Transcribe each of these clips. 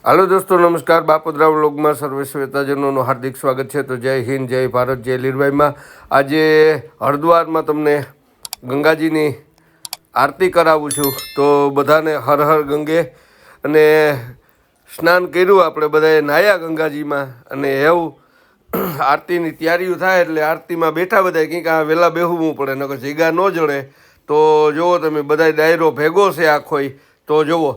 Hello दोस्तों, नमस्कार। बापोद्रा vlog में सर्वे श्वेताजनों हार्दिक स्वागत है। तो जय हिंद, जय भारत, जय लीरबाई में आज हरिद्वार में तमने गंगाजी की आरती करावुं छुं। तो बधाने हर हर गंगे अने स्नान कर्युं, आपणे बधाए नाह्या गंगाजी में अने एवं आरती की तैयारी थाय एटले आरती में बैठा बधाए कंईक आ वेला बेहवुं पड़े, नकर जीगा न जड़े। तो जुओ तमे बधाए डायरो भेगो छे आखोय। तो जुओ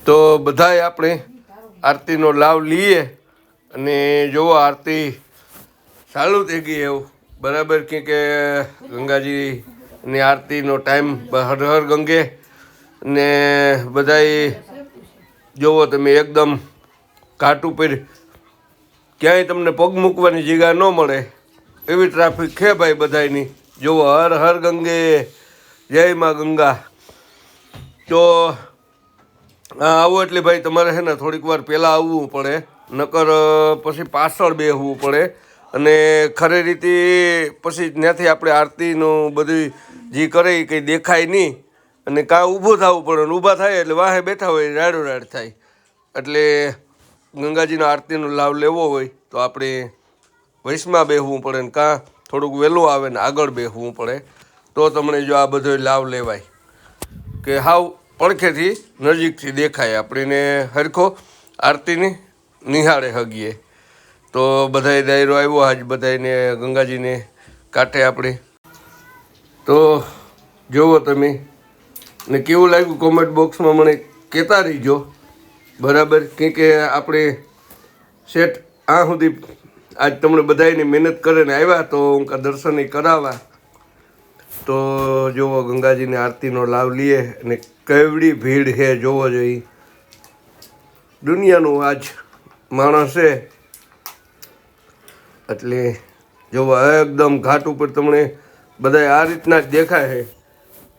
तो बधाए आपणे आरतीनो लाभ लीए अने जो आरती चालू थई गई एवं बराबर कि गंगाजी ने आरतीनो टाइम हर हर गंगे ने बधाए जोवो तमे एकदम घाट उपर क्यांय तमने पग मूकवानी जगह न मळे एवी ट्राफिक है भाई बधाईनी। जोवो हर हर गंगे, जय माँ गंगा। तो आवो एटले भाई तमारे है ने थोड़ीक वार पहेला आववुं पड़े, नकर पछी पाछळ बेसवुं पड़े अने खरी रीते पछी ત્યાંથી આપણે આરતીનું બધું જે કરે એ કંઈ દેખાય નહીં અને કાં ઊભું થવું પડે ને ઊભા થાય એટલે વાહે બેઠા હોય રાડોરાડ થાય। એટલે ગંગાજીના આરતીનો લાભ લેવો હોય તો આપણે વૈષ્ણમાં બેસવું પડે ને કાં થોડુંક વહેલું આવે ને આગળ બેસવું પડે તો તમને જો આ બધો લાભ લેવાય કે હાવ પડખેથી નજીકથી દેખાય આપણને હરખો આરતીની નિહાળે હગીએ। तो बधाई दायरो आव्यो आज बधाईने गंगाजी ने कांठे आपणे। तो जोवो तमे ने केवुं लाग्युं कॉमेंट बॉक्स में मने कहेता रहीजो बराबर के आपणे सेट आ सुधी आज तमने बधाईने मेहनत करीने आव्या तो उनका दर्शन करावा। तो जोवो गंगाजी ने आरतीनो लाभ लीए अने केवड़ी भीड़ है जोवो जोई। दुनियानुं आज माणस है એટલે જો એકદમ ઘાટ ઉપર તમને બધાય આ રીતના જ દેખાય છે।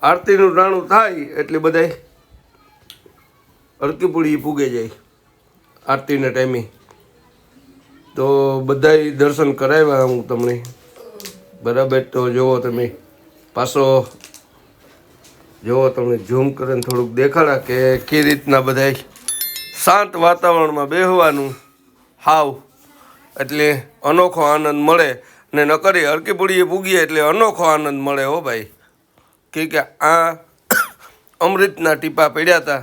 આરતીનું રાણું થાય એટલે બધાય અડકી પૂડી પૂગે જાય આરતીના ટાઈમે। તો બધાય દર્શન કરાવ્યા હું તમને બરાબર। તો જુઓ તમે પાછો જુઓ તમને ઝૂમ કરીને થોડુંક દેખાડા કે કઈ રીતના બધાય શાંત વાતાવરણમાં બેસવાનું હાવ એટલે અનોખો આનંદ મળે ને નકરી હરકી પૂડીએ પૂગીએ એટલે અનોખો આનંદ મળે હો ભાઈ। કે આ અમૃતના ટીપા પડ્યા હતા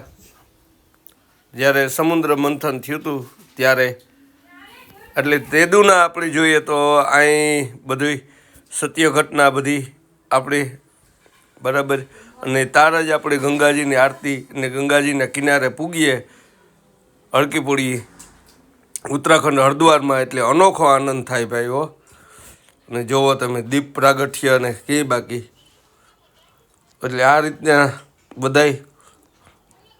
જ્યારે સમુદ્ર મંથન થયું હતું ત્યારે। એટલે તેદુના આપણે જોઈએ તો અહીં બધી સત્ય ઘટના બધી આપણી બરાબર અને તાર જ આપણે ગંગાજીની આરતી અને ગંગાજીના કિનારે પૂગીએ હરકી પૂડીએ उत्तराखंड हरिद्वार में एटले अनोखो आनंद थाय भाई हो। ने जोवो तमे दीप प्रागट्य ने के बाकी एटले आ रीतना बधाय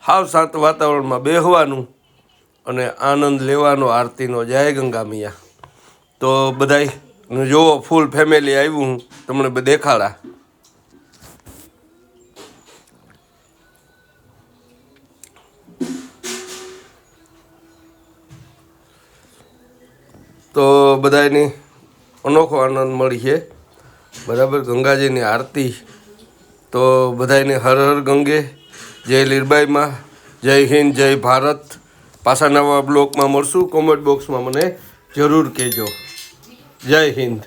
हाव शांत वातावरण में बेसवानुं अने आनंद लेवानो आरतीनो। जय गंगा मैया। तो बधाय जोवो फूल फैमिली आव्युं तमने देखाड़ा। तो बधाने अनोखो आनंद मळी है बराबर गंगाजी की आरती। तो बधाने हर हर गंगे, जय लीरबाई में, जय हिंद, जय भारत। पाछा नवा ब्लॉग में मळशुं। कॉमेंट बॉक्स में मने जरूर कहेजो। जय हिंद।